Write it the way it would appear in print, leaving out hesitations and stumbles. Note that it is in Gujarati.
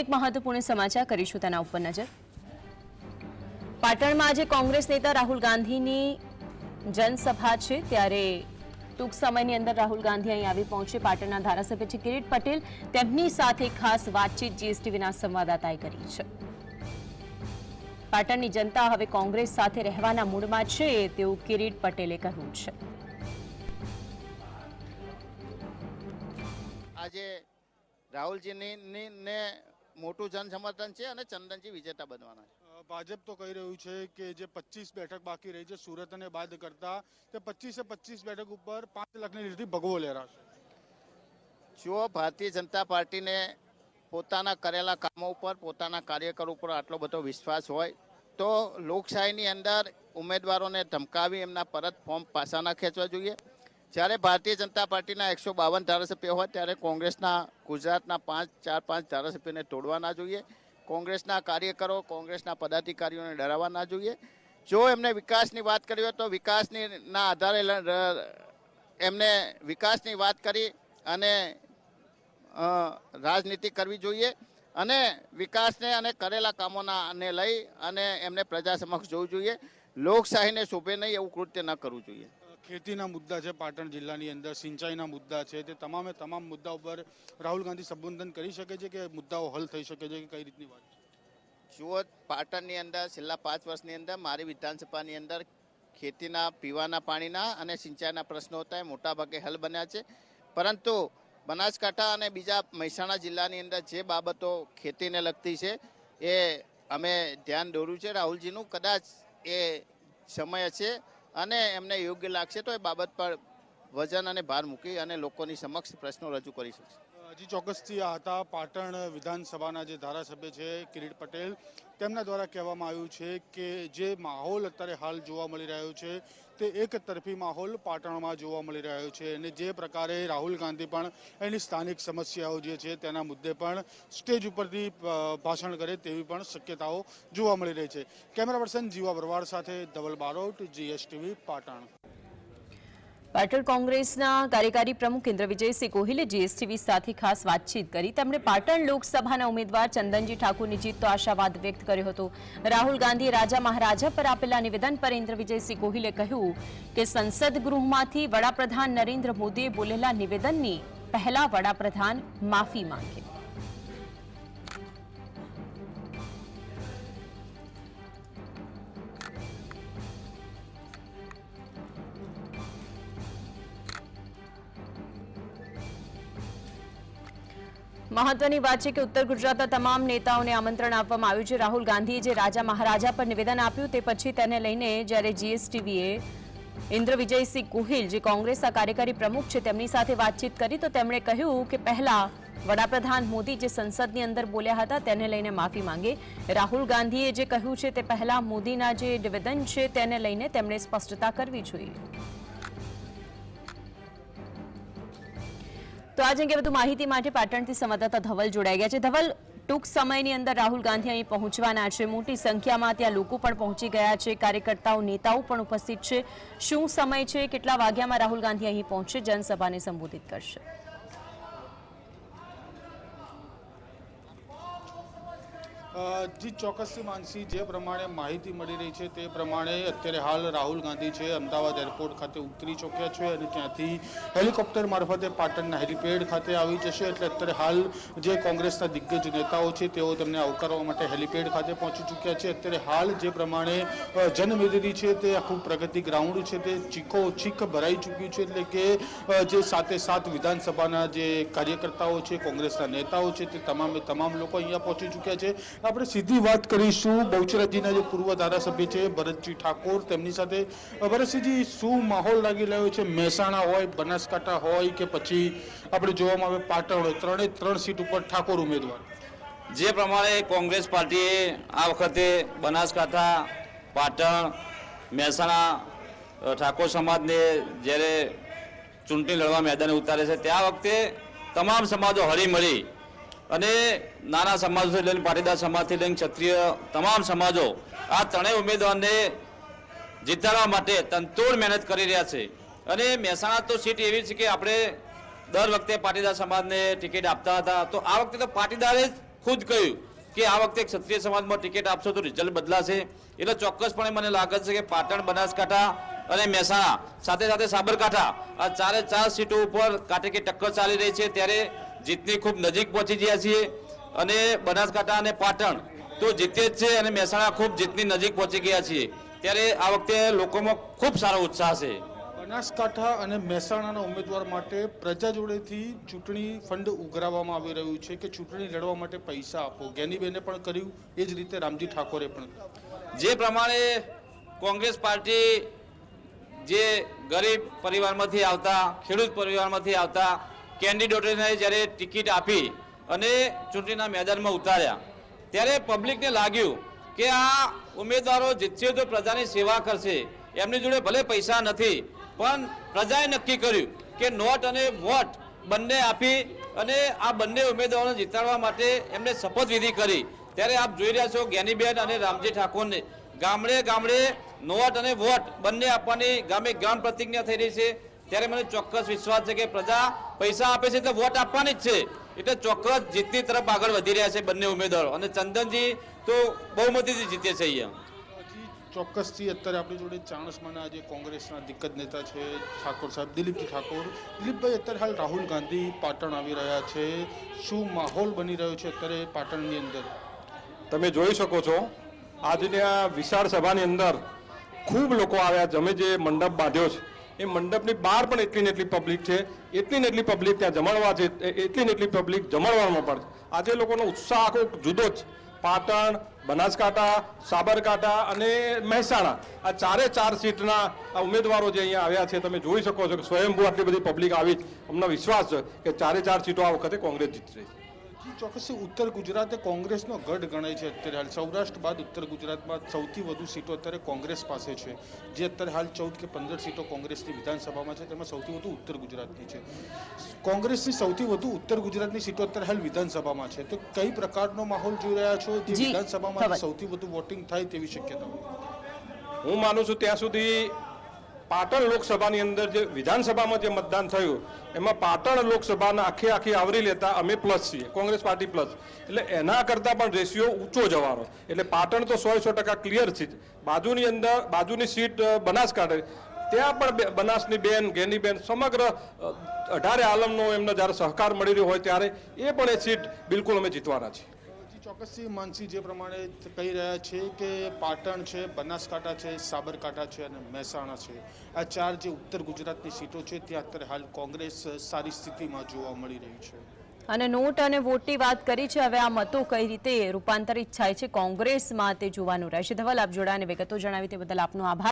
એક મહત્વપૂર્ણ સમાચાર કરીશું તેના ઉપર નજર। પાટણમાં આજે કોંગ્રેસ નેતા રાહુલ ગાંધીની જનસભા છે, ત્યારે ટૂંક સમયની અંદર રાહુલ ગાંધી અહીં આવી પહોંચે। પાટણના ધારાસભ્ય છે કિરીટ પટેલ, તેમની સાથે ખાસ વાતચીત જીએસટીવીના સંવાદદાતાએ કરી છે। પાટણની જનતા હવે કોંગ્રેસ સાથે રહેવાના મૂડમાં છે તેવું કિરીટ પટેલે કહ્યું છે। આજે રાહુલજીની ને મોટું જનસમર્થન છે અને ચંદનજી વિજેતા બનવાના છે। ભાજપ તો કહી રહ્યું છે કે જે 25 બેઠક બાકી રહી છે સુરત અને બાદ કરતા તે 25 બેઠક ઉપર 5 લાખની લીધથી ભગવો લહેરાશે। જો ભારતીય જનતા પાર્ટીને પોતાના કરેલા કામો ઉપર, પોતાના કાર્યકરો ઉપર આટલો બધો વિશ્વાસ હોય તો લોકશાહીની અંદર ઉમેદવારોને ધમકાવી એમના પરત ફોર્મ પાછા ના ખેંચવા જોઈએ। જ્યારે ભારતીય જનતા પાર્ટીના 152 ધારાસભ્યો હોય ત્યારે કોંગ્રેસના ગુજરાતના 4-5 ધારાસભ્યોને તોડવા ના જોઈએ। કોંગ્રેસના કાર્યકરો, કોંગ્રેસના પદાધિકારીઓને ડરાવવા ના જોઈએ। જો એમને વિકાસની વાત કરી હોય તો વિકાસના આધારે એમને વિકાસની વાત કરી અને રાજનીતિ કરવી જોઈએ અને વિકાસને અને કરેલા કામોને લઈ અને એમને પ્રજા સમક્ષ જોવું જોઈએ। લોકશાહીને શોભે નહીં એવું કૃત્ય ન કરવું જોઈએ। ખેતીના મુદ્દા છે, પાટણ જિલ્લાની અંદર સિંચાઈના મુદ્દા છે, તે તમામે તમામ મુદ્દા ઉપર રાહુલ ગાંધી સંબોધન કરી શકે છે કે મુદ્દાઓ હલ થઈ શકે છે કે કઈ રીતની વાત છે? જુઓ, પાટણની અંદર છેલ્લા 5 વર્ષની અંદર મારી વિધાનસભાની અંદર ખેતીના, પીવાના પાણીના અને સિંચાઈના પ્રશ્નો હતા એ મોટાભાગે હલ બન્યા છે। પરંતુ બનાસકાંઠા અને બીજા મહેસાણા જિલ્લાની અંદર જે બાબતો ખેતીને લગતી છે એ અમે ધ્યાન દોર્યું છે રાહુલજીનું। કદાચ એ સમય છે અને એમને યોગ્ય લાગશે તો એ બાબત પર વજન અને ભાર મૂકી અને લોકોની સમક્ષ પ્રશ્નો રજૂ કરી શકશે। હજી ચોક્કસથી આ હતા પાટણ વિધાનસભાના જે ધારાસભ્ય છે કિરીટ પટેલ, તેમના દ્વારા કહેવામાં આવ્યું છે કે જે માહોલ અત્યારે હાલ જોવા મળી રહ્યો છે તે એક તરફી માહોલ પાટણમાં જોવા મળી રહ્યો છે અને જે પ્રકારે રાહુલ ગાંધી પણ એની સ્થાનિક સમસ્યાઓ જે છે તેના મુદ્દે પણ સ્ટેજ ઉપરથી ભાષણ કરે તેવી પણ શક્યતાઓ જોવા મળી રહી છે। કેમેરા પર્સન જીવા બરવાડ સાથે ધવલ બારોટ, જીએસટીવી પાટણ। પાટણ કોંગ્રેસના કાર્યકારી પ્રમુખ ઇન્દ્ર વિજયસિંહ ગોહિલે જીએસટીવી સાથે ખાસ વાતચીત કરી। તેમણે પાટણ લોકસભાના ઉમેદવાર ચંદનજી ઠાકોરની જીતનો આશાવાદ વ્યક્ત કર્યો હતો। રાહુલ ગાંધીએ રાજા મહારાજા પર આપેલા નિવેદન પર ઇન્દ્ર વિજયસિંહ ગોહિલે કહ્યું કે સંસદ ગૃહમાંથી વડાપ્રધાન નરેન્દ્ર મોદીએ બોલેલા નિવેદનની પહેલા વડાપ્રધાન માફી માંગે। મહત્વની વાત છે કે ઉત્તર ગુજરાતના તમામ નેતાઓને આમંત્રણ આપવામાં આવ્યું છે। રાહુલ ગાંધીએ જે રાજા મહારાજા પર નિવેદન આપ્યું તે પછી તેને લઈને જ્યારે જીએસટીવીએ ઇન્દ્ર વિજયસિંહ ગોહિલ જે કોંગ્રેસના કાર્યકારી પ્રમુખ છે તેમની સાથે વાતચીત કરી તો તેમણે કહ્યું કે પહેલા વડાપ્રધાન મોદી જે સંસદની અંદર બોલ્યા હતા તેને લઈને માફી માંગે। રાહુલ ગાંધીએ જે કહ્યું છે તે પહેલા મોદીના જે નિવેદન છે તેને લઈને તેમણે સ્પષ્ટતા કરવી જોઈએ। તો આજ અંગે વધુ માહિતી માટે પાટણથી સંવાદદાતા ધવલ જોડાઈ ગયા છે। ધવલ, ટૂંક સમયની અંદર રાહુલ ગાંધી અહીં પહોંચવાના છે, મોટી સંખ્યામાં ત્યાં લોકો પણ પહોંચી ગયા છે, કાર્યકર્તાઓ, નેતાઓ પણ ઉપસ્થિત છે। શું સમય છે, કેટલા વાગ્યામાં રાહુલ ગાંધી અહીં પહોંચશે, જનસભાને સંબોધિત કરશે? જી ચોક્કસથી માનસી, જે પ્રમાણે માહિતી મળી રહી છે તે પ્રમાણે અત્યારે હાલ રાહુલ ગાંધી છે અમદાવાદ એરપોર્ટ ખાતે ઉતરી ચૂક્યા છે અને ત્યાંથી હેલિકોપ્ટર મારફતે પાટણના હેલિપેડ ખાતે આવી જશે। એટલે અત્યારે હાલ જે કોંગ્રેસના દિગ્ગજ નેતાઓ છે તેઓ તેમને આવકારવા માટે હેલિપેડ ખાતે પહોંચી ચૂક્યા છે। અત્યારે હાલ જે પ્રમાણે જનમેદની છે તે આખું પ્રગતિ ગ્રાઉન્ડ છે તે ચીક ભરાઈ ચૂક્યું છે। એટલે કે જે 7 વિધાનસભાના જે કાર્યકર્તાઓ છે, કોંગ્રેસના નેતાઓ છે તે તમામ લોકો અહીંયા પહોંચી ચૂક્યા છે। આપણે સીધી વાત કરીશું બહુચરાજીના જે પૂર્વ ધારાસભ્ય છે ભરતજી ઠાકોર, તેમની સાથે। ભરતસિંહજી, શું માહોલ લાગી રહ્યો છે? મહેસાણા હોય, બનાસકાંઠા હોય કે પછી આપણે જોવામાં આવે પાટણ હોય, 3 સીટ ઉપર ઠાકોર ઉમેદવાર। જે પ્રમાણે કોંગ્રેસ પાર્ટીએ આ વખતે બનાસકાંઠા, પાટણ, મહેસાણા ઠાકોર સમાજને જ્યારે ચૂંટણી લડવા મેદાને ઉતારે છે ત્યાં વખતે તમામ સમાજો હળીમળી અને નાના સમાજોથી લઈને પાટીદાર સમાજથી લઈને ક્ષત્રિય તમામ સમાજો આ ત્રણેય ઉમેદવારને જીતાડવા માટે તનતોડ મહેનત કરી રહ્યા છે। અને મહેસાણા તો સીટ એવી છે કે આપણે દર વખતે પાટીદાર સમાજને ટિકિટ આપતા હતા, તો આ વખતે તો પાટીદારે ખુદ કહ્યું કે આ વખતે ક્ષત્રિય સમાજમાં ટિકિટ આપશો તો રિઝલ્ટ બદલાશે. એટલે ચોક્કસપણે મને લાગે છે કે પાટણ, બનાસકાંઠા અને મહેસાણા સાથે સાથે સાબરકાંઠા આ 4 સીટો ઉપર કાટેકી ટક્કર ચાલી રહી છે. ત્યારે જીતની ખૂબ નજીક પહોંચી ગયા છીએ અને બનાસકાંઠા અને પાટણ તો જીતે જ છે અને મહેસાણા ખૂબ જીતની નજીક પહોંચી ગયા છીએ. ત્યારે આ વખતે લોકોમાં ખૂબ સારો ઉત્સાહ છે. બનાસકાંઠા અને મહેસાણાના ઉમેદવાર માટે પ્રજા જોડેથી ચૂંટણી ફંડ ઉઘરાવવામાં આવી રહ્યું છે કે ચૂંટણી લડવા માટે પૈસા આપો. જ્ઞાનીબેને પણ કર્યું, એ જ રીતે રામજી ઠાકોરે પણ. જે પ્રમાણે કોંગ્રેસ પાર્ટી જે ગરીબ પરિવારમાંથી આવતા, ખેડૂત પરિવારમાંથી આવતા કેન્ડિડેટોને જ્યારે ટિકિટ આપી અને ચૂંટણીના મેદાનમાં ઉતાર્યા, ત્યારે પબ્લિકને લાગ્યું કે આ ઉમેદવારો જીતશે તો પ્રજાની સેવા કરશે. એમની જોડે ભલે પૈસા નથી, પણ પ્રજાએ નક્કી કર્યું કે નોટ અને વોટ બંને આપી અને આ બંને ઉમેદવારોને જીતાડવા માટે એમને શપથવિધિ કરી. ત્યારે આપ જોઈ રહ્યા છો જ્ઞાનીબેન અને રામજી ઠાકોરને ગામડે ગામડે નોટ અને વોટ બંને આપવાની ગામે ગામ પ્રતિજ્ઞા થઈ રહી છે. ત્યારે મને ચોક્કસ વિશ્વાસ છે કે પ્રજા પૈસા આપે છે એટલે વોટ આપવાની જ છે. એટલે ચોક્કસ જીતની તરફ આગળ વધી રહ્યા છે બંને ઉમેદવારો અને ચંદનજી તો બહુમતીથી જીતે છે. અહીંયા ચોક્કસથી અત્યારે આપણી જોડે ચાણસ્માના જે કોંગ્રેસના દિગ્ગજ નેતા છે ઠાકોર સાહેબ, દિલીપજી ઠાકોર. દિલીપભાઈ, અત્યારે હાલ રાહુલ ગાંધી પાટણ આવી રહ્યા છે, શું માહોલ બની રહ્યો છે અત્યારે પાટણની અંદર? તમે જોઈ શકો છો આજની આ વિશાળ સભાની અંદર ખૂબ લોકો આવ્યા. તમે જે મંડપ બાંધ્યો છે એ મંડપની બહાર પણ એટલી ને એટલી પબ્લિક છે, એટલી ને એટલી પબ્લિક ત્યાં જમણવા છે, એટલી ને એટલી પબ્લિક જમણવામાં પણ. આજે લોકોનો ઉત્સાહ આખો જુદો જ. પાટણ, બનાસકાંઠા, સાબરકાંઠા અને મહેસાણા આ 4 સીટના આ ઉમેદવારો જે અહીંયા આવ્યા છે, તમે જોઈ શકો છો કે સ્વયંભૂ આટલી બધી પબ્લિક આવી. અમને વિશ્વાસ છે કે 4 સીટો આ વખતે કોંગ્રેસ જીતશે. ચોક્કસથી ઉત્તર ગુજરાત એ કોંગ્રેસનો ગઢ ગણાય છે અત્યારે હાલ. સૌરાષ્ટ્ર બાદ ઉત્તર ગુજરાતમાં સૌથી વધુ સીટો અત્યારે કોંગ્રેસ પાસે છે. જે અત્યારે હાલ 14 કે 15 સીટો કોંગ્રેસની વિધાનસભામાં છે, તેમાં સૌથી વધુ ઉત્તર ગુજરાતની છે. કોંગ્રેસની સૌથી વધુ ઉત્તર ગુજરાતની સીટો અત્યારે હાલ વિધાનસભામાં છે. તો કઈ પ્રકારનો માહોલ જોઈ રહ્યા છો જે વિધાનસભામાં સૌથી વધુ વોટિંગ થાય તેવી શક્યતા? હું માનું છું ત્યાં સુધી પાટણ લોકસભાની અંદર જે વિધાનસભામાં જે મતદાન થયું એમાં પાટણ લોકસભાના આખી આવરી લેતા અમે પ્લસ છીએ, કોંગ્રેસ પાર્ટી પ્લસ. એટલે એના કરતાં પણ રેશિયો ઊંચો જવાનો. એટલે પાટણ તો 100% ક્લિયર છે. બાજુની અંદર બાજુની સીટ બનાસકાંઠા, ત્યાં પણ બનાસની બેન, જ્ઞાનીબેન, સમગ્ર 18 આલમનો એમને જ્યારે સહકાર મળી રહ્યો હોય ત્યારે એ પણ એ સીટ બિલકુલ અમે જીતવાના છીએ. ચોક્કસથી માનસી જે પ્રમાણે કહી રહ્યા છે કે પાટણ છે, બનાસકાંઠા છે, સાબરકાંઠા છે અને મહેસાણા છે, આ 4 જે ઉત્તર ગુજરાતની સીટો છે ત્યાં અત્યારે હાલ કોંગ્રેસ સારી સ્થિતિમાં જોવા મળી રહી છે. અને નોટ અને વોટની વાત કરી છે. હવે આ મતો કઈ રીતે રૂપાંતરિત થાય છે કોંગ્રેસમાં તે જોવાનું રહેશે. ધવલ, આપ જોડાને વિગતો જણાવી તે બદલ આપનો આભાર.